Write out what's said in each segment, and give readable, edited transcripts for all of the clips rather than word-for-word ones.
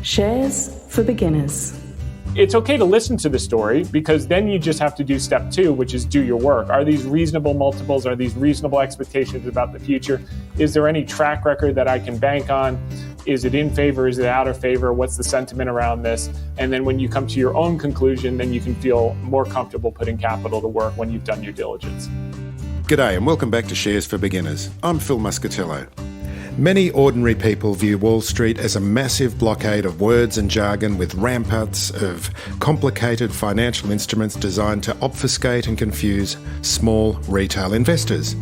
Shares for beginners. It's okay to listen to the story because then you just have to do step 2, which is do your work. Are these reasonable multiples? Are these reasonable expectations about the future? Is there any track record that I can bank on? Is it in favor? Is it out of favor? What's the sentiment around this? And then when you come to your own conclusion, then you can feel more comfortable putting capital to work when you've done your diligence. G'day and welcome back to Shares for Beginners. I'm Phil Muscatello. Many ordinary people view Wall Street as a massive blockade of words and jargon with ramparts of complicated financial instruments designed to obfuscate and confuse small retail investors.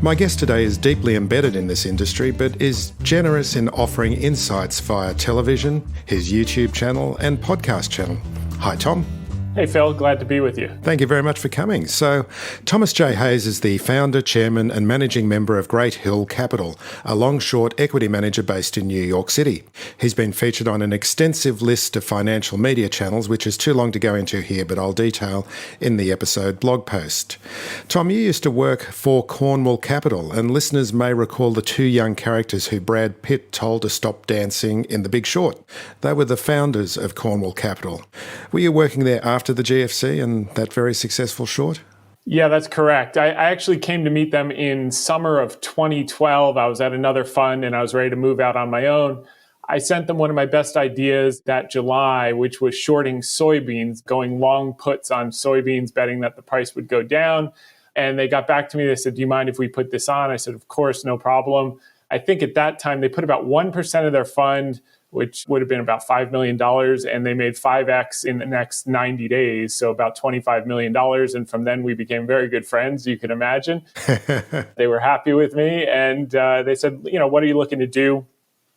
My guest today is deeply embedded in this industry, but is generous in offering insights via television, his YouTube channel and podcast channel. Hi, Tom. Hey, Phil. Glad to be with you. Thank you very much for coming. So, Thomas J. Hayes is the founder, chairman and managing member of Great Hill Capital, a long-short equity manager based in New York City. He's been featured on an extensive list of financial media channels, which is too long to go into here, but I'll detail in the episode blog post. Tom, you used to work for Cornwall Capital, and listeners may recall the two young characters who Brad Pitt told to stop dancing in The Big Short. They were the founders of Cornwall Capital. Were you working there after the GFC and that very successful short? Yeah, that's correct. I actually came to meet them in summer of 2012. I was at another fund and I was ready to move out on my own. I sent them one of my best ideas that July, which was shorting soybeans, going long puts on soybeans, betting that the price would go down. And they got back to me. They said, "Do you mind if we put this on?" I said, "Of course, no problem." I think at that time they put about 1% of their fund, which would have been about $5 million, and they made 5x in the next 90 days, so about $25 million. And from then we became very good friends, you can imagine. They were happy with me, and they said, "What are you looking to do?"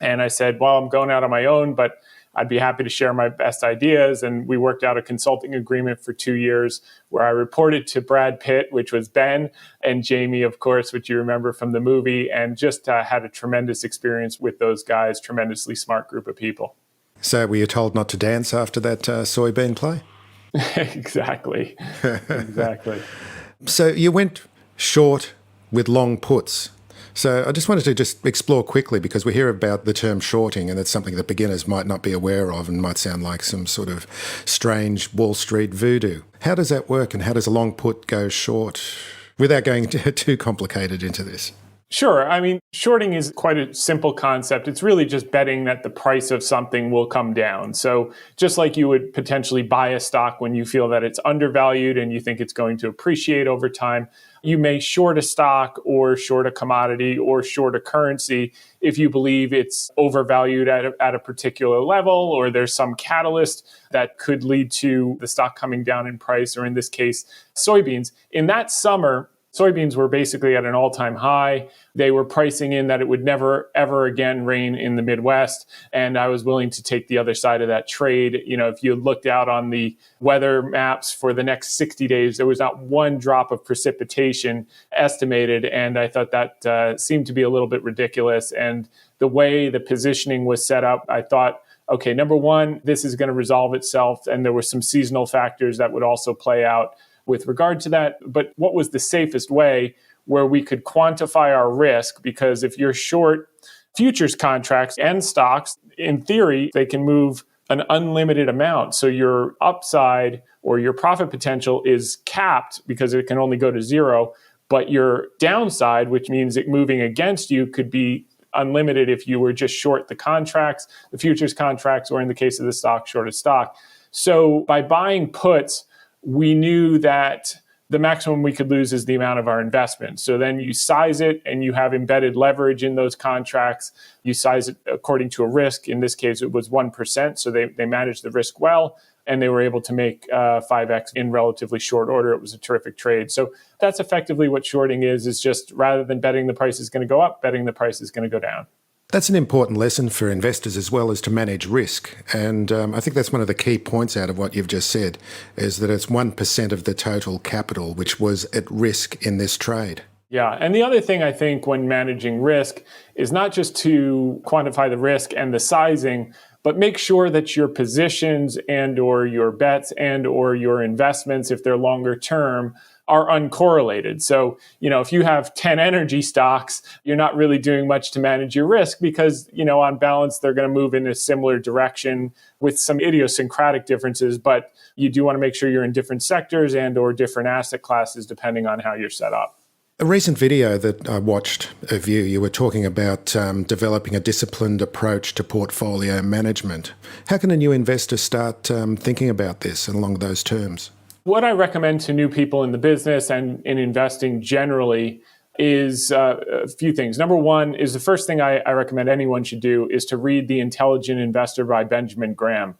And I said, "Well, I'm going out on my own, but I'd be happy to share my best ideas." And we worked out a consulting agreement for 2 years where I reported to Brad Pitt, which was Ben, and Jamie, of course, which you remember from the movie, and just had a tremendous experience with those guys, tremendously smart group of people. So were you told not to dance after that soybean play? Exactly. Exactly. So you went short with long puts. So I just wanted to just explore quickly, because we hear about the term shorting, and it's something that beginners might not be aware of and might sound like some sort of strange Wall Street voodoo. How does that work, and how does a long put go short without going too complicated into this? Sure. I mean, shorting is quite a simple concept. It's really just betting that the price of something will come down. So just like you would potentially buy a stock when you feel that it's undervalued and you think it's going to appreciate over time, you may short a stock or short a commodity or short a currency if you believe it's overvalued at a particular level, or there's some catalyst that could lead to the stock coming down in price, or in this case, soybeans. In that summer, soybeans were basically at an all-time high. They were pricing in that it would never, ever again rain in the Midwest. And I was willing to take the other side of that trade. If you looked out on the weather maps for the next 60 days, there was not one drop of precipitation estimated. And I thought that seemed to be a little bit ridiculous. And the way the positioning was set up, I thought, okay, number one, this is going to resolve itself. And there were some seasonal factors that would also play out with regard to that. But what was the safest way where we could quantify our risk? Because if you're short futures contracts and stocks, in theory, they can move an unlimited amount. So your upside or your profit potential is capped because it can only go to zero. But your downside, which means it moving against you, could be unlimited if you were just short the contracts, the futures contracts, or in the case of the stock, short a stock. So by buying puts, we knew that the maximum we could lose is the amount of our investment. So then you size it and you have embedded leverage in those contracts. You size it according to a risk. In this case, it was 1%. So they managed the risk well, and they were able to make 5x in relatively short order. It was a terrific trade. So that's effectively what shorting is just rather than betting the price is going to go up, betting the price is going to go down. That's an important lesson for investors as well, as to manage risk. And I think that's one of the key points out of what you've just said, is that it's 1% of the total capital which was at risk in this trade. Yeah. And the other thing I think when managing risk is not just to quantify the risk and the sizing, but make sure that your positions and or your bets and or your investments, if they're longer term, are uncorrelated. So, if you have 10 energy stocks, you're not really doing much to manage your risk because, on balance, they're going to move in a similar direction with some idiosyncratic differences, but you do want to make sure you're in different sectors and or different asset classes depending on how you're set up. A recent video that I watched of you were talking about developing a disciplined approach to portfolio management. How can a new investor start thinking about this along those terms? What I recommend to new people in the business and in investing generally is a few things. Number one is the first thing I recommend anyone should do is to read The Intelligent Investor by Benjamin Graham.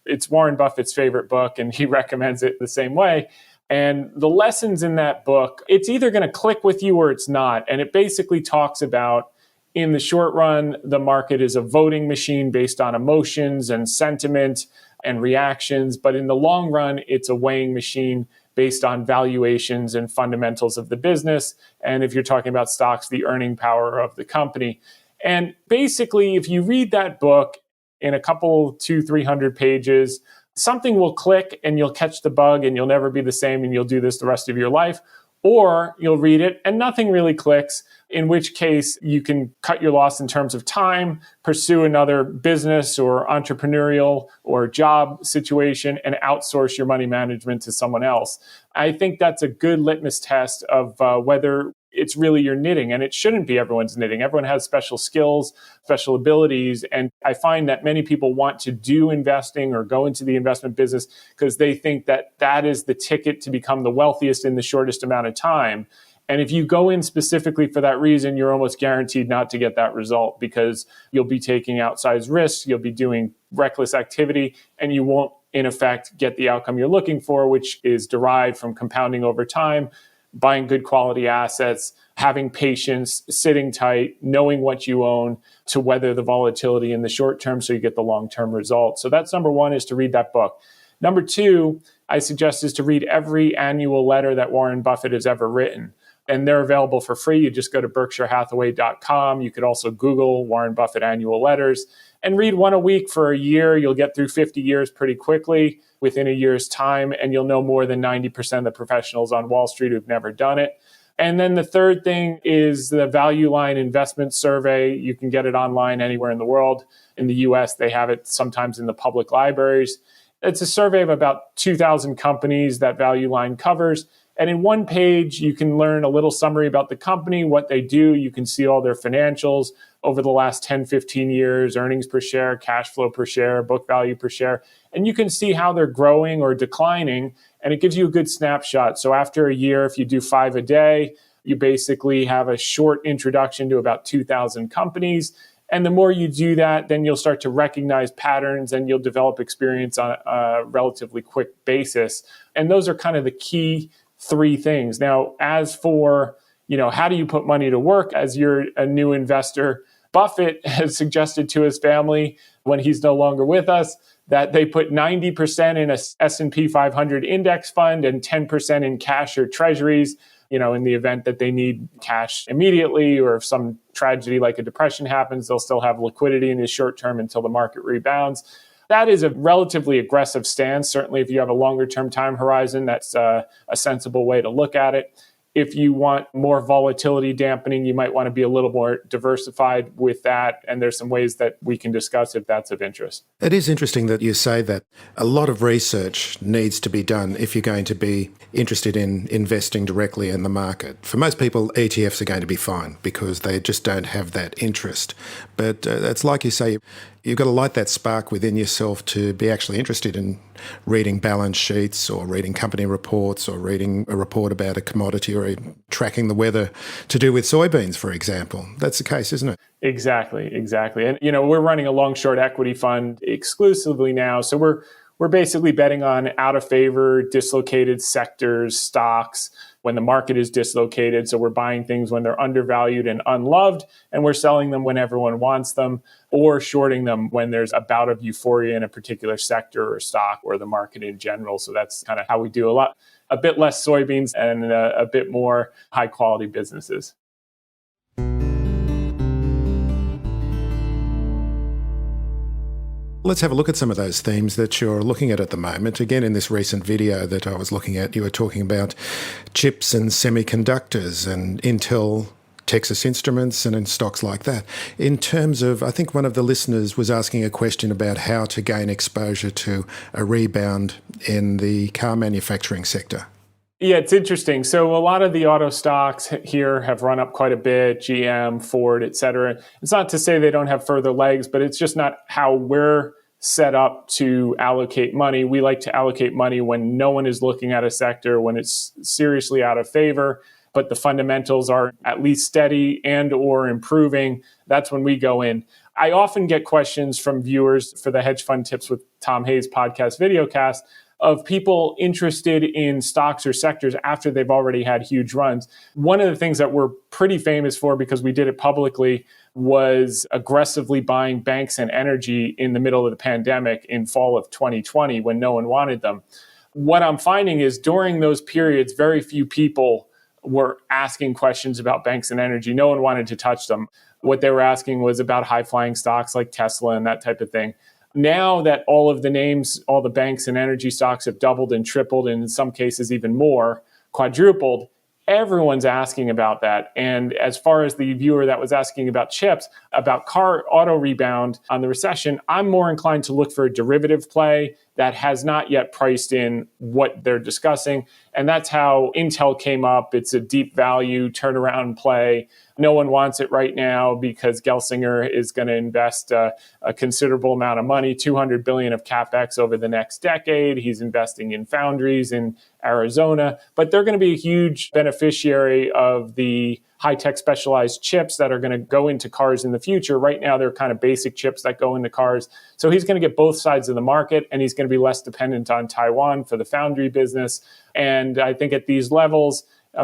It's Warren Buffett's favorite book, and he recommends it the same way. And the lessons in that book, it's either going to click with you or it's not. And it basically talks about, in the short run, the market is a voting machine based on emotions and sentiment and reactions. But in the long run, it's a weighing machine based on valuations and fundamentals of the business. And if you're talking about stocks, the earning power of the company. And basically, if you read that book in a couple, 200-300 pages, something will click and you'll catch the bug and you'll never be the same and you'll do this the rest of your life. Or you'll read it and nothing really clicks, in which case you can cut your loss in terms of time, pursue another business or entrepreneurial or job situation, and outsource your money management to someone else. I think that's a good litmus test of whether it's really your knitting, and it shouldn't be everyone's knitting. Everyone has special skills, special abilities, and I find that many people want to do investing or go into the investment business because they think that that is the ticket to become the wealthiest in the shortest amount of time. And if you go in specifically for that reason, you're almost guaranteed not to get that result because you'll be taking outsized risks, you'll be doing reckless activity, and you won't, in effect, get the outcome you're looking for, which is derived from compounding over time, buying good quality assets, having patience, sitting tight, knowing what you own to weather the volatility in the short term so you get the long-term result. So that's number one, is to read that book. Number two, I suggest, is to read every annual letter that Warren Buffett has ever written. And they're available for free. You just go to berkshirehathaway.com. You could also Google Warren Buffett annual letters and read one a week for a year. You'll get through 50 years pretty quickly within a year's time, and you'll know more than 90% of the professionals on Wall Street who've never done it. And then the third thing is the Value Line Investment Survey. You can get it online anywhere in the world. In the US, they have it sometimes in the public libraries. It's a survey of about 2,000 companies that Value Line covers. And in one page, you can learn a little summary about the company, what they do. You can see all their financials over the last 10, 15 years, earnings per share, cash flow per share, book value per share. And you can see how they're growing or declining. And it gives you a good snapshot. So after a year, if you do 5 a day, you basically have a short introduction to about 2,000 companies. And the more you do that, then you'll start to recognize patterns and you'll develop experience on a relatively quick basis. And those are kind of the key 3 things. Now, as for, how do you put money to work as you're a new investor? Buffett has suggested to his family, when he's no longer with us, that they put 90% in a S&P 500 index fund and 10% in cash or treasuries, in the event that they need cash immediately, or if some tragedy like a depression happens, they'll still have liquidity in the short term until the market rebounds. That is a relatively aggressive stance. Certainly, if you have a longer term time horizon, that's a sensible way to look at it. If you want more volatility dampening, you might want to be a little more diversified with that. And there's some ways that we can discuss if that's of interest. It is interesting that you say that a lot of research needs to be done if you're going to be interested in investing directly in the market. For most people, ETFs are going to be fine because they just don't have that interest. But it's like you say, you've got to light that spark within yourself to be actually interested in reading balance sheets or reading company reports or reading a report about a commodity or tracking the weather to do with soybeans, for example. That's the case, isn't it? Exactly. And, we're running a long-short equity fund exclusively now. So we're basically betting on out-of-favor, dislocated sectors, stocks, when the market is dislocated. So we're buying things when they're undervalued and unloved, and we're selling them when everyone wants them, or shorting them when there's a bout of euphoria in a particular sector or stock or the market in general. So that's kind of how we do a bit less soybeans and a bit more high-quality businesses. Let's have a look at some of those themes that you're looking at the moment. Again, in this recent video that I was looking at, you were talking about chips and semiconductors and Intel, Texas Instruments, and in stocks like that. In terms of, I think one of the listeners was asking a question about how to gain exposure to a rebound in the car manufacturing sector. Yeah, it's interesting. So a lot of the auto stocks here have run up quite a bit, GM, Ford, et cetera. It's not to say they don't have further legs, but it's just not how we're set up to allocate money. We like to allocate money when no one is looking at a sector, when it's seriously out of favor, but the fundamentals are at least steady and or improving. That's when we go in. I often get questions from viewers for the Hedge Fund Tips with Tom Hayes podcast videocast of people interested in stocks or sectors after they've already had huge runs. One of the things that we're pretty famous for, because we did it publicly, was aggressively buying banks and energy in the middle of the pandemic in fall of 2020 when no one wanted them. What I'm finding is during those periods, very few people were asking questions about banks and energy. No one wanted to touch them. What they were asking was about high-flying stocks like Tesla and that type of thing. Now that all of the names, all the banks and energy stocks have doubled and tripled, and in some cases even more, quadrupled, everyone's asking about that. And as far as the viewer that was asking about chips, about car auto rebound on the recession, I'm more inclined to look for a derivative play that has not yet priced in what they're discussing. And that's how Intel came up. It's a deep value turnaround play. No one wants it right now because Gelsinger is going to invest a considerable amount of money, $200 billion of CapEx over the next decade. He's investing in foundries in Arizona, but they're going to be a huge beneficiary of the high-tech specialized chips that are going to go into cars in the future. Right now, they're kind of basic chips that go into cars. So he's going to get both sides of the market, and he's going to be less dependent on Taiwan for the foundry business. And I think at these levels,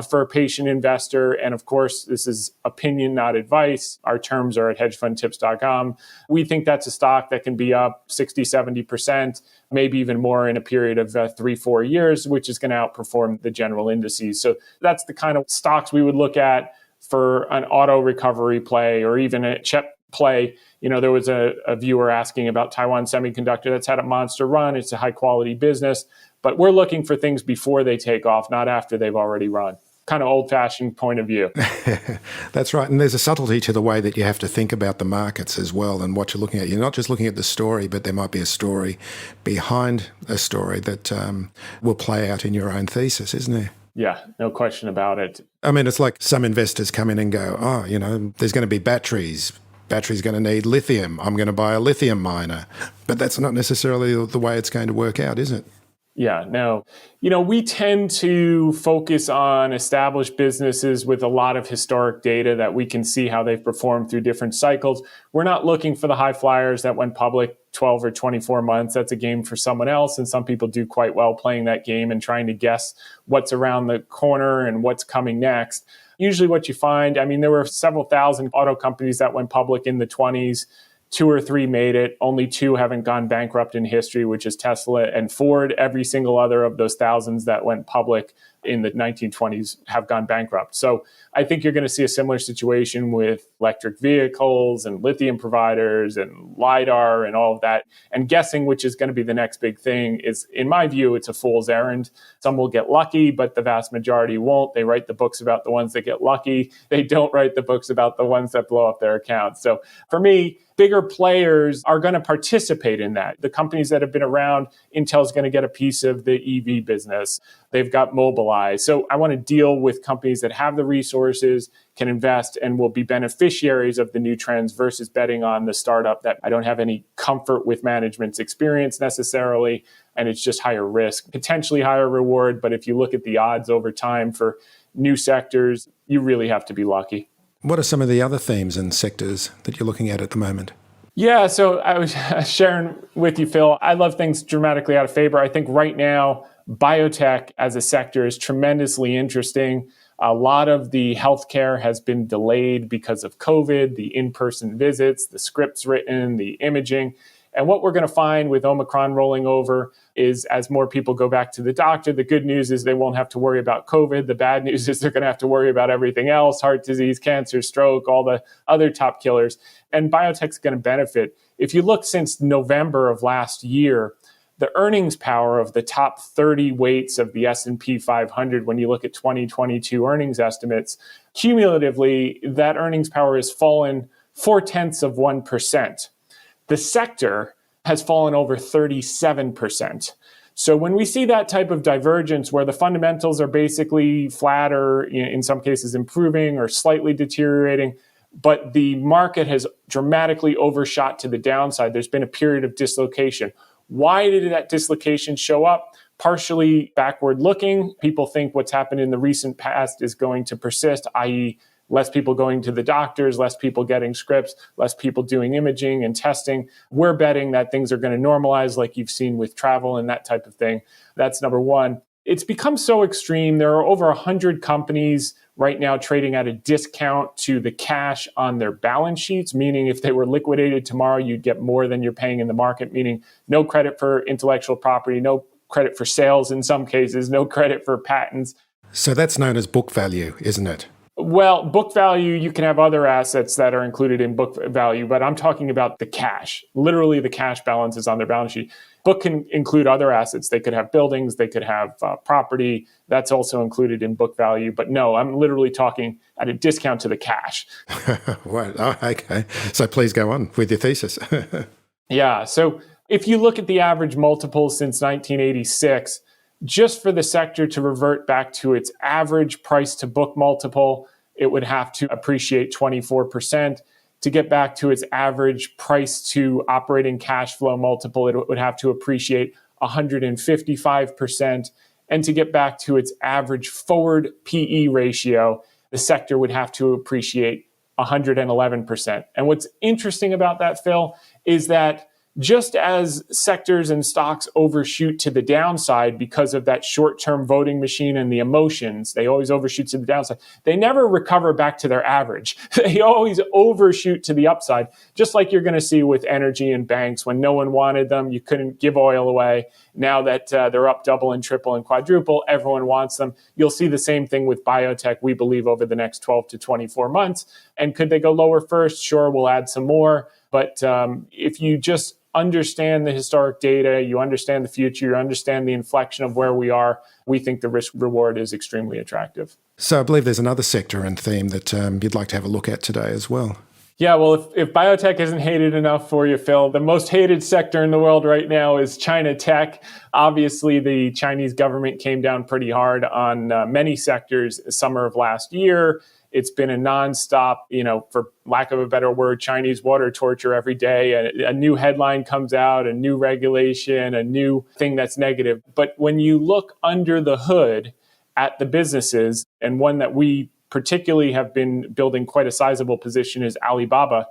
for a patient investor, and of course, this is opinion, not advice. Our terms are at hedgefundtips.com. We think that's a stock that can be up 60, 70%, maybe even more in a period of 3-4 years, which is going to outperform the general indices. So that's the kind of stocks we would look at for an auto recovery play or even a chip play. You know, there was a viewer asking about Taiwan Semiconductor that's had a monster run. It's a high quality business, but we're looking for things before they take off, not after they've already run. Kind of old-fashioned point of view. That's right. And there's a subtlety to the way that you have to think about the markets as well and what you're looking at. You're not just looking at the story, but there might be a story behind a story that will play out in your own thesis, isn't there? Yeah, no question about it. I mean, it's like some investors come in and go, oh, you know, there's going to be batteries. Battery's going to need lithium. I'm going to buy a lithium miner. But that's not necessarily the way it's going to work out, is it? Yeah, no. You know, we tend to focus on established businesses with a lot of historic data that we can see how they've performed through different cycles. We're not looking for the high flyers that went public 12 or 24 months. That's a game for someone else. And some people do quite well playing that game and trying to guess what's around the corner and what's coming next. Usually what you find, I mean, there were several thousand auto companies that went public in the 20s. 2 or 3 made it. Only 2 haven't gone bankrupt in history, which is Tesla and Ford. Every single other of those thousands that went public in the 1920s have gone bankrupt. So I think you're going to see a similar situation with electric vehicles and lithium providers and LiDAR and all of that. And guessing which is going to be the next big thing is, in my view, it's a fool's errand. Some will get lucky, but the vast majority won't. They write the books about the ones that get lucky. They don't write the books about the ones that blow up their accounts. So for me, bigger players are going to participate in that. The companies that have been around, Intel's going to get a piece of the EV business. They've got Mobileye. So I want to deal with companies that have the resources, can invest, and will be beneficiaries of the new trends versus betting on the startup that I don't have any comfort with management's experience necessarily. And it's just higher risk, potentially higher reward. But if you look at the odds over time for new sectors, you really have to be lucky. What are some of the other themes and sectors that you're looking at the moment? Yeah, so I was sharing with you, Phil, I love things dramatically out of favor. I think right now, biotech as a sector is tremendously interesting. A lot of the healthcare has been delayed because of COVID, the in-person visits, the scripts written, the imaging. And what we're going to find with Omicron rolling over is as more people go back to the doctor, the good news is they won't have to worry about COVID. The bad news is they're going to have to worry about everything else, heart disease, cancer, stroke, all the other top killers. And biotech's going to benefit. If you look since November of last year, the earnings power of the top 30 weights of the S&P 500, when you look at 2022 earnings estimates, cumulatively, that earnings power has fallen 0.4%. The sector has fallen over 37%. So when we see that type of divergence where the fundamentals are basically flat or in some cases improving or slightly deteriorating, but the market has dramatically overshot to the downside, there's been a period of dislocation. Why did that dislocation show up? Partially backward looking. People think what's happened in the recent past is going to persist, i.e., less people going to the doctors, less people getting scripts, less people doing imaging and testing. We're betting that things are going to normalize like you've seen with travel and that type of thing. That's number one. It's become so extreme. There are over 100 companies right now trading at a discount to the cash on their balance sheets, meaning if they were liquidated tomorrow, you'd get more than you're paying in the market, meaning no credit for intellectual property, no credit for sales in some cases, no credit for patents. So that's known as book value, isn't it? Well, book value, you can have other assets that are included in book value, but I'm talking about the cash. Literally, the cash balance is on their balance sheet. Book can include other assets. They could have buildings, they could have property. That's also included in book value. But no, I'm literally talking at a discount to the cash. Right. Oh, okay. So please go on with your thesis. Yeah. So if you look at the average multiple since 1986, just for the sector to revert back to its average price to book multiple, it would have to appreciate 24%. To get back to its average price to operating cash flow multiple, it would have to appreciate 155%. And to get back to its average forward PE ratio, the sector would have to appreciate 111%. And what's interesting about that, Phil, is that just as sectors and stocks overshoot to the downside because of that short-term voting machine and the emotions, they always overshoot to the downside. They never recover back to their average. They always overshoot to the upside, just like you're going to see with energy and banks. When no one wanted them, you couldn't give oil away. Now that they're up double and triple and quadruple, everyone wants them. You'll see the same thing with biotech, we believe, over the next 12 to 24 months. And could they go lower first? Sure, we'll add some more. But if you just understand the historic data, you understand the future, you understand the inflection of where we are, we think the risk reward is extremely attractive. So I believe there's another sector and theme that you'd like to have a look at today as well. Yeah, well, if biotech isn't hated enough for you, Phil, the most hated sector in the world right now is China tech. Obviously, the Chinese government came down pretty hard on many sectors summer of last year. It's been a nonstop, for lack of a better word, Chinese water torture every day. A new headline comes out, a new regulation, a new thing that's negative. But when you look under the hood at the businesses, and one that we particularly have been building quite a sizable position is Alibaba.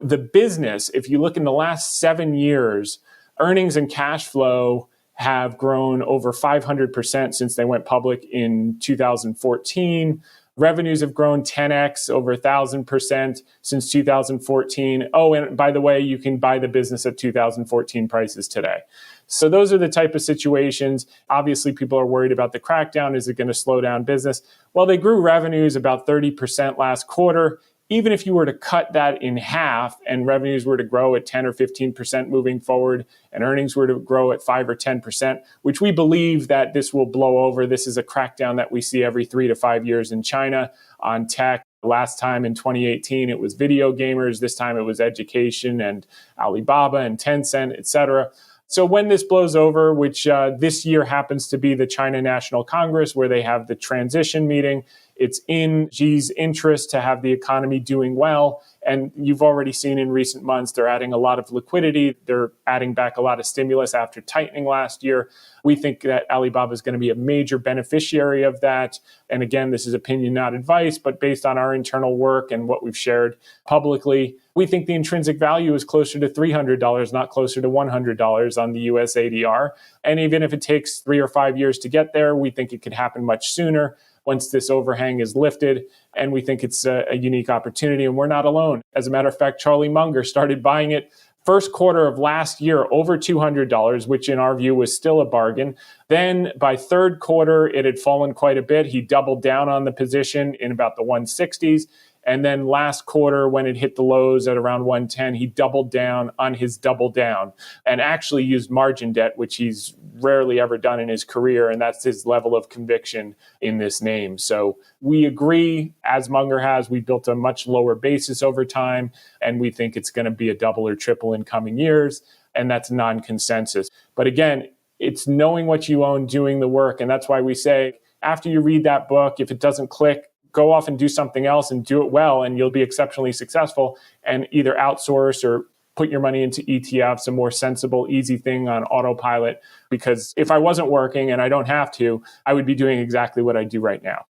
The business, if you look in the last 7 years, earnings and cash flow have grown over 500% since they went public in 2014. Revenues have grown 10x, over 1,000% since 2014. Oh, and by the way, you can buy the business at 2014 prices today. So those are the type of situations. Obviously, people are worried about the crackdown. Is it going to slow down business? Well, they grew revenues about 30% last quarter. Even if you were to cut that in half and revenues were to grow at 10 or 15% moving forward and earnings were to grow at 5 or 10%, which we believe that this will blow over. This is a crackdown that we see every 3 to 5 years in China on tech. Last time in 2018, it was video gamers. This time it was education and Alibaba and Tencent, et cetera. So when this blows over, which this year happens to be the China National Congress, where they have the transition meeting, it's in Xi's interest to have the economy doing well. And you've already seen in recent months, they're adding a lot of liquidity. They're adding back a lot of stimulus after tightening last year. We think that Alibaba is going to be a major beneficiary of that. And again, this is opinion, not advice, but based on our internal work and what we've shared publicly, we think the intrinsic value is closer to $300, not closer to $100 on the US ADR. And even if it takes 3 or 5 years to get there, we think it could happen much sooner once this overhang is lifted. And we think it's a unique opportunity, and we're not alone. As a matter of fact, Charlie Munger started buying it First quarter of last year, over $200, which in our view was still a bargain. Then by third quarter, it had fallen quite a bit. He doubled down on the position in about the 160s. And then last quarter, when it hit the lows at around 110, he doubled down on his double down and actually used margin debt, which he's rarely ever done in his career. And that's his level of conviction in this name. So we agree, as Munger has, we built a much lower basis over time, and we think it's going to be a double or triple in coming years. And that's non-consensus. But again, it's knowing what you own, doing the work. And that's why we say, after you read that book, if it doesn't click, go off and do something else and do it well, and you'll be exceptionally successful, and either outsource or put your money into ETFs, a more sensible, easy thing on autopilot. Because if I wasn't working and I don't have to, I would be doing exactly what I do right now.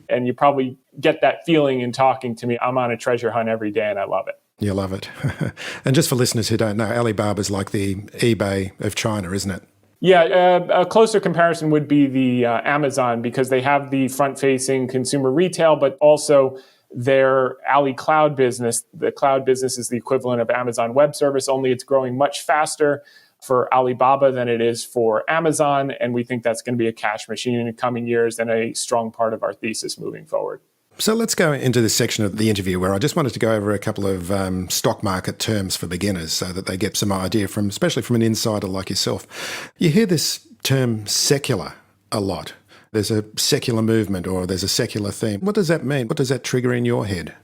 And you probably get that feeling in talking to me. I'm on a treasure hunt every day and I love it. You love it. And just for listeners who don't know, Alibaba's like the eBay of China, isn't it? Yeah, a closer comparison would be the Amazon, because they have the front-facing consumer retail, but also their Ali cloud business. The cloud business is the equivalent of Amazon Web Service, only it's growing much faster for Alibaba than it is for Amazon. And we think that's going to be a cash machine in the coming years and a strong part of our thesis moving forward. So let's go into this section of the interview where I just wanted to go over a couple of stock market terms for beginners so that they get some idea from, especially from an insider like yourself. You hear this term secular a lot. There's a secular movement or there's a secular theme. What does that mean? What does that trigger in your head?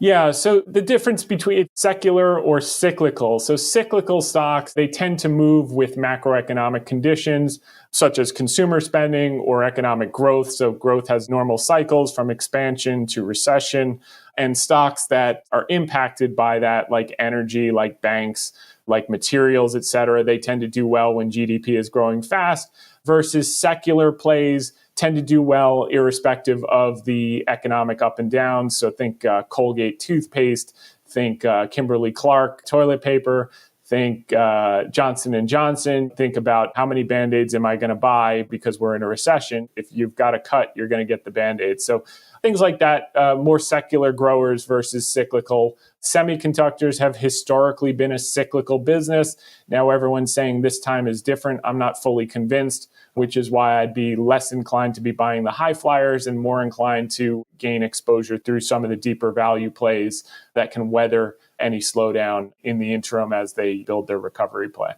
Yeah, so the difference between secular or cyclical. So cyclical stocks, they tend to move with macroeconomic conditions, such as consumer spending or economic growth. So growth has normal cycles from expansion to recession. And stocks that are impacted by that, like energy, like banks, like materials, et cetera, they tend to do well when GDP is growing fast, versus secular plays tend to do well irrespective of the economic up and down. So think Colgate toothpaste, think Kimberly-Clark toilet paper, think Johnson & Johnson. Think about how many Band-Aids am I going to buy because we're in a recession. If you've got a cut, you're going to get the Band-Aid. So things like that, more secular growers versus cyclical. Semiconductors have historically been a cyclical business. Now everyone's saying this time is different. I'm not fully convinced, which is why I'd be less inclined to be buying the high flyers and more inclined to gain exposure through some of the deeper value plays that can weather any slowdown in the interim as they build their recovery play.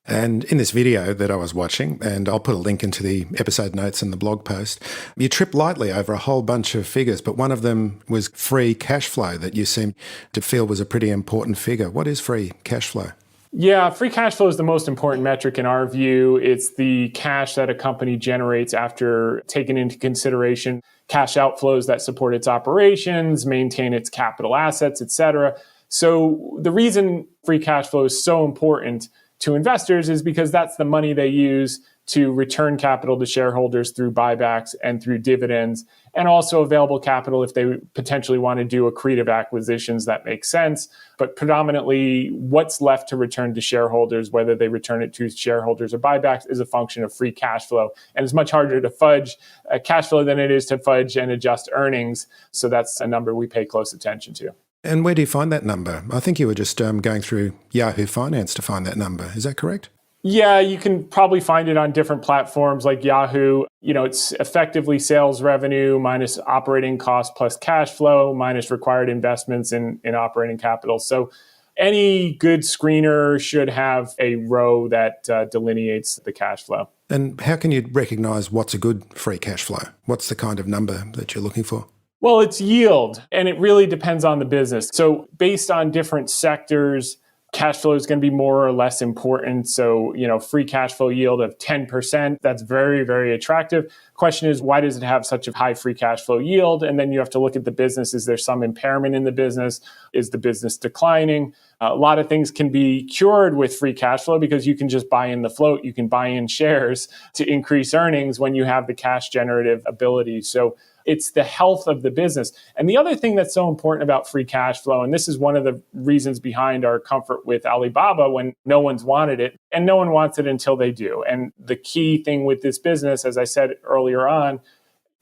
And in this video that I was watching, and I'll put a link into the episode notes and the blog post, you tripped lightly over a whole bunch of figures, but one of them was free cash flow that you seem to feel was a pretty important figure. What is free cash flow? Yeah, free cash flow is the most important metric in our view. It's the cash that a company generates after taking into consideration cash outflows that support its operations, maintain its capital assets, et cetera. So the reason free cash flow is so important to investors is because that's the money they use to return capital to shareholders through buybacks and through dividends, and also available capital if they potentially want to do accretive acquisitions that make sense. But predominantly, what's left to return to shareholders, whether they return it to shareholders or buybacks, is a function of free cash flow. And it's much harder to fudge cash flow than it is to fudge and adjust earnings. So that's a number we pay close attention to. And where do you find that number? I think you were just going through Yahoo Finance to find that number. Is that correct? Yeah, you can probably find it on different platforms like Yahoo. You know, it's effectively sales revenue minus operating costs plus cash flow minus required investments in operating capital. So any good screener should have a row that delineates the cash flow. And how can you recognize what's a good free cash flow? What's the kind of number that you're looking for? Well, it's yield, and it really depends on the business. So based on different sectors, cash flow is going to be more or less important. So, free cash flow yield of 10%, that's very, very attractive. Question is, why does it have such a high free cash flow yield? And then you have to look at the business. Is there some impairment in the business? Is the business declining? A lot of things can be cured with free cash flow because you can just buy in the float. You can buy in shares to increase earnings when you have the cash generative ability. So it's the health of the business. And the other thing that's so important about free cash flow, and this is one of the reasons behind our comfort with Alibaba when no one's wanted it, and no one wants it until they do. And the key thing with this business, as I said earlier on,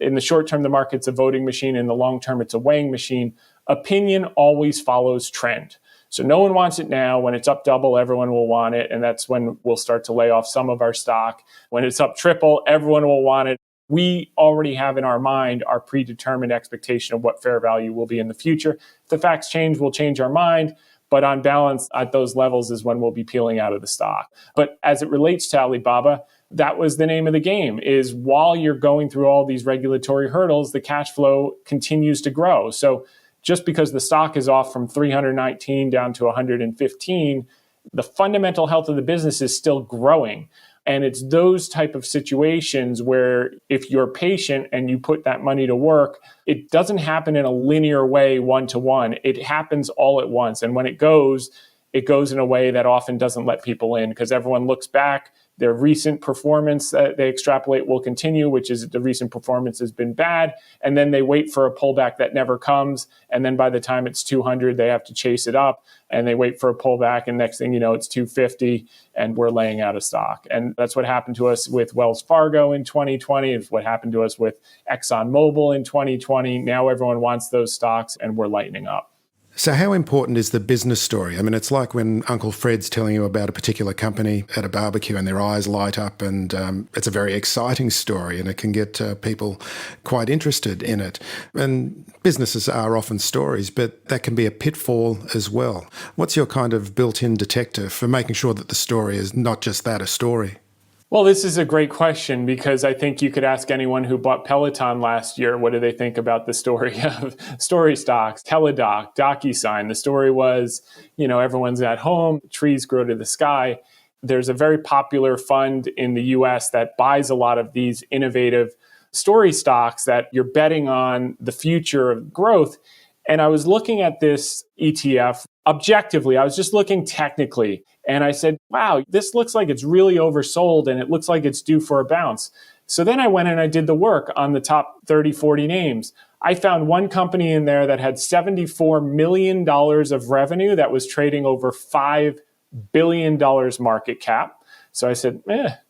in the short term, the market's a voting machine. In the long term, it's a weighing machine. Opinion always follows trend. So no one wants it now. When it's up double, everyone will want it. And that's when we'll start to lay off some of our stock. When it's up triple, everyone will want it. We already have in our mind our predetermined expectation of what fair value will be in the future. If the facts change, we'll change our mind. But on balance, at those levels is when we'll be peeling out of the stock. But as it relates to Alibaba, that was the name of the game, is while you're going through all these regulatory hurdles, the cash flow continues to grow. So just because the stock is off from 319 down to 115, the fundamental health of the business is still growing. And it's those type of situations where if you're patient and you put that money to work, it doesn't happen in a linear way, one-to-one. It happens all at once. And when it goes in a way that often doesn't let people in because everyone looks back. Their recent performance that they extrapolate will continue, which is the recent performance has been bad. And then they wait for a pullback that never comes. And then by the time it's 200, they have to chase it up and they wait for a pullback. And next thing you know, it's 250 and we're laying out of stock. And that's what happened to us with Wells Fargo in 2020. It's what happened to us with ExxonMobil in 2020. Now everyone wants those stocks and we're lightening up. So how important is the business story? I mean, it's like when Uncle Fred's telling you about a particular company at a barbecue and their eyes light up and it's a very exciting story and it can get people quite interested in it. And businesses are often stories, but that can be a pitfall as well. What's your kind of built-in detector for making sure that the story is not just that, a story? Well, this is a great question because I think you could ask anyone who bought Peloton last year, what do they think about the story of story stocks, Teladoc, DocuSign? The story was, everyone's at home, trees grow to the sky. There's a very popular fund in the US that buys a lot of these innovative story stocks that you're betting on the future of growth. And I was looking at this ETF objectively. I was just looking technically. And I said, wow, this looks like it's really oversold and it looks like it's due for a bounce. So then I went and I did the work on the top 30, 40 names. I found one company in there that had $74 million of revenue that was trading over $5 billion market cap. So I said,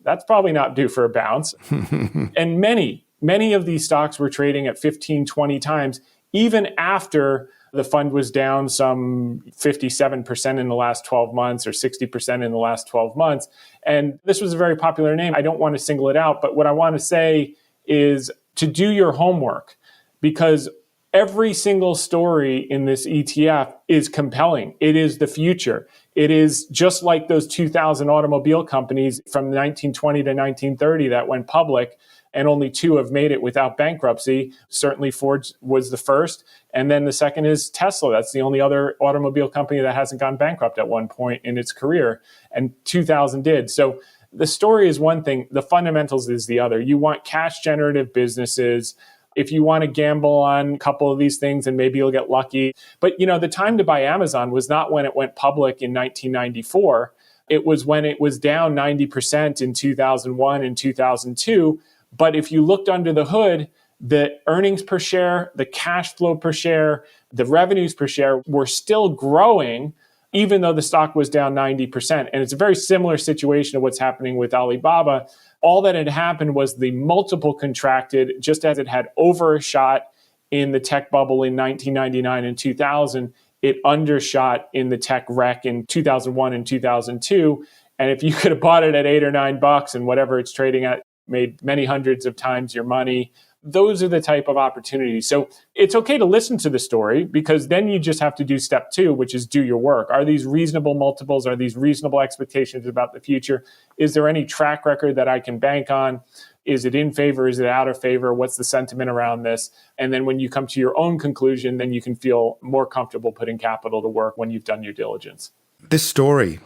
that's probably not due for a bounce. And many of these stocks were trading at 15, 20 times, even after the fund was down some 57% in the last 12 months or 60% in the last 12 months. And this was a very popular name. I don't want to single it out, but what I want to say is to do your homework because every single story in this ETF is compelling. It is the future. It is just like those 2,000 automobile companies from 1920 to 1930 that went public. And only two have made it without bankruptcy. Certainly Ford was the first. And then the second is Tesla. That's the only other automobile company that hasn't gone bankrupt at one point in its career. And 2000 did. So the story is one thing. The fundamentals is the other. You want cash generative businesses. If you want to gamble on a couple of these things and maybe you'll get lucky. But the time to buy Amazon was not when it went public in 1994. It was when it was down 90% in 2001 and 2002. But if you looked under the hood, the earnings per share, the cash flow per share, the revenues per share were still growing, even though the stock was down 90%. And it's a very similar situation to what's happening with Alibaba. All that had happened was the multiple contracted, just as it had overshot in the tech bubble in 1999 and 2000, it undershot in the tech wreck in 2001 and 2002. And if you could have bought it at $8 or $9 and whatever it's trading at, made many hundreds of times your money. Those are the type of opportunities. So it's okay to listen to the story because then you just have to do step two, which is do your work. Are these reasonable multiples? Are these reasonable expectations about the future? Is there any track record that I can bank on? Is it in favor? Is it out of favor? What's the sentiment around this? And then when you come to your own conclusion, then you can feel more comfortable putting capital to work when you've done your diligence. This story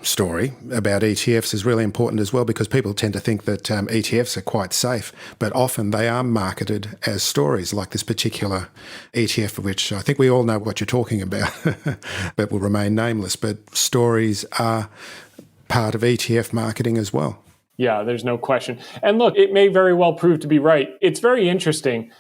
about ETFs is really important as well because people tend to think that ETFs are quite safe, but often they are marketed as stories, like this particular ETF, which I think we all know what you're talking about, but will remain nameless. But stories are part of ETF marketing as well. Yeah, there's no question. And look, it may very well prove to be right. It's very interesting.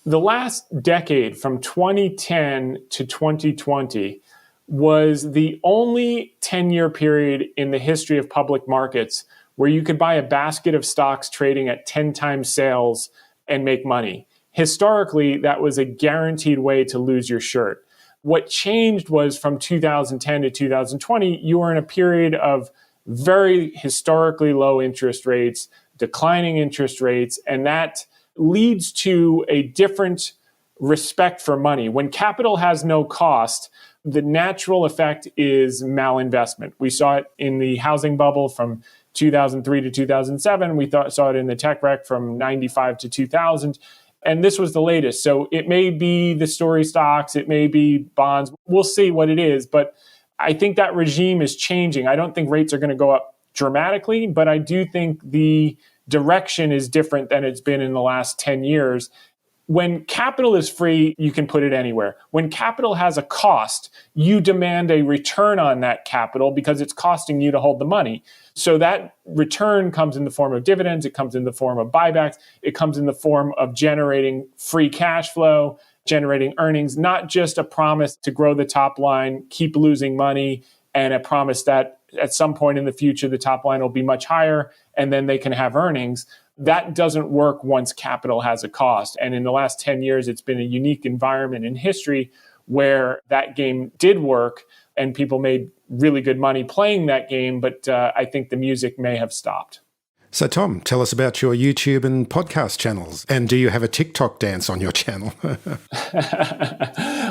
The last decade, from 2010 to 2020, was the only 10-year period in the history of public markets where you could buy a basket of stocks trading at 10 times sales and make money. Historically, that was a guaranteed way to lose your shirt. What changed was from 2010 to 2020, you were in a period of very historically low interest rates, declining interest rates, and that leads to a different respect for money. When capital has no cost, the natural effect is malinvestment. We saw it in the housing bubble from 2003 to 2007. We saw it in the tech wreck from 95 to 2000. And this was the latest. So it may be the story stocks, it may be bonds. We'll see what it is. But I think that regime is changing. I don't think rates are going to go up dramatically, but I do think the direction is different than it's been in the last 10 years. When capital is free, you can put it anywhere. When capital has a cost, you demand a return on that capital because it's costing you to hold the money. So that return comes in the form of dividends, it comes in the form of buybacks, it comes in the form of generating free cash flow, generating earnings, not just a promise to grow the top line, keep losing money, and a promise that at some point in the future, the top line will be much higher and then they can have earnings. That doesn't work once capital has a cost. And in the last 10 years, it's been a unique environment in history where that game did work and people made really good money playing that game. But I think the music may have stopped. So, Tom, tell us about your YouTube and podcast channels. And do you have a TikTok dance on your channel?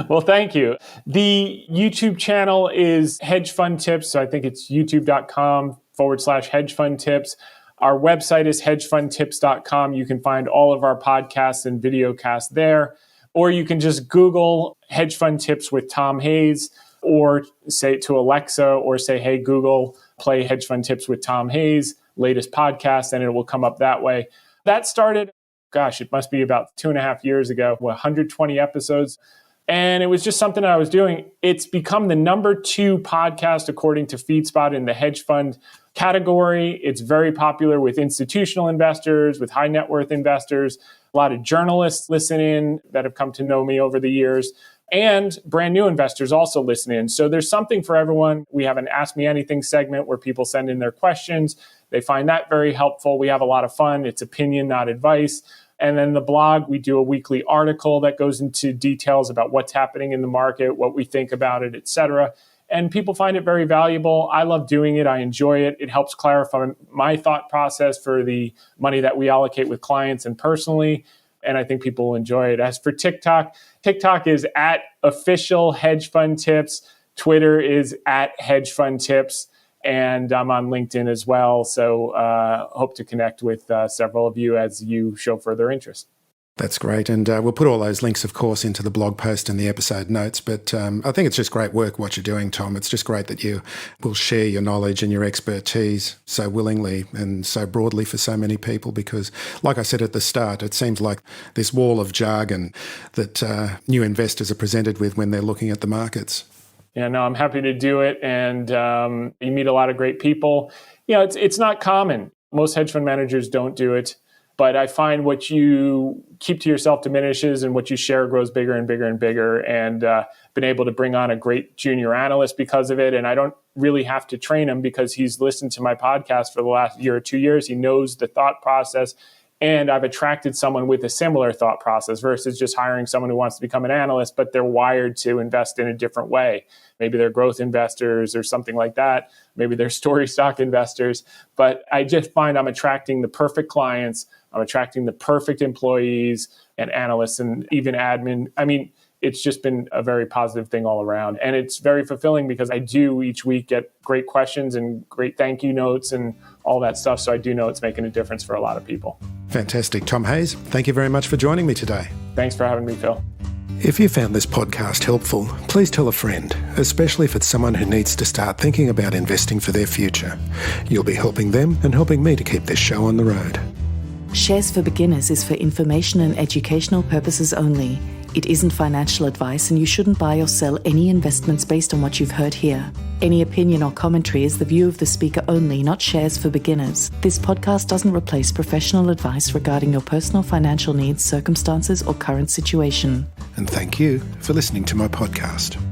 Well, thank you. The YouTube channel is Hedge Fund Tips. So I think it's youtube.com/Hedge Fund Tips. Our website is hedgefundtips.com. You can find all of our podcasts and videocasts there. Or you can just Google Hedge Fund Tips with Tom Hayes, or say to Alexa, or say, hey, Google, play Hedge Fund Tips with Tom Hayes, latest podcast, and it will come up that way. That started, it must be about 2.5 years ago, 120 episodes. And it was just something I was doing. It's become the number 2 podcast, according to FeedSpot, in the hedge fund category. It's very popular with institutional investors, with high net worth investors. A lot of journalists listen in that have come to know me over the years. And brand new investors also listen in. So there's something for everyone. We have an Ask Me Anything segment where people send in their questions. They find that very helpful. We have a lot of fun. It's opinion, not advice. And then the blog, we do a weekly article that goes into details about what's happening in the market, what we think about it, et cetera. And people find it very valuable. I love doing it. I enjoy it. It helps clarify my thought process for the money that we allocate with clients and personally. And I think people will enjoy it. As for TikTok, TikTok is at official Hedge Fund Tips. Twitter is at Hedge Fund Tips. And I'm on LinkedIn as well. So hope to connect with several of you as you show further interest. That's great. And we'll put all those links, of course, into the blog post and the episode notes. But I think it's just great work what you're doing, Tom. It's just great that you will share your knowledge and your expertise so willingly and so broadly for so many people. Because, like I said at the start, it seems like this wall of jargon that new investors are presented with when they're looking at the markets. Yeah, no, I'm happy to do it. And you meet a lot of great people. It's not common. Most hedge fund managers don't do it. But I find what you keep to yourself diminishes and what you share grows bigger and bigger and bigger. And been able to bring on a great junior analyst because of it. And I don't really have to train him because he's listened to my podcast for the last year or 2 years. He knows the thought process. And I've attracted someone with a similar thought process versus just hiring someone who wants to become an analyst, but they're wired to invest in a different way. Maybe they're growth investors or something like that. Maybe they're story stock investors. But I just find I'm attracting the perfect clients. I'm attracting the perfect employees and analysts and even admin. I mean, it's just been a very positive thing all around. And it's very fulfilling because I do each week get great questions and great thank you notes and all that stuff. So I do know it's making a difference for a lot of people. Fantastic. Tom Hayes, thank you very much for joining me today. Thanks for having me, Phil. If you found this podcast helpful, please tell a friend, especially if it's someone who needs to start thinking about investing for their future. You'll be helping them and helping me to keep this show on the road. Shares for Beginners is for information and educational purposes only. It isn't financial advice, and you shouldn't buy or sell any investments based on what you've heard here. Any opinion or commentary is the view of the speaker only, not Shares for Beginners. This podcast doesn't replace professional advice regarding your personal financial needs, circumstances, or current situation. And thank you for listening to my podcast.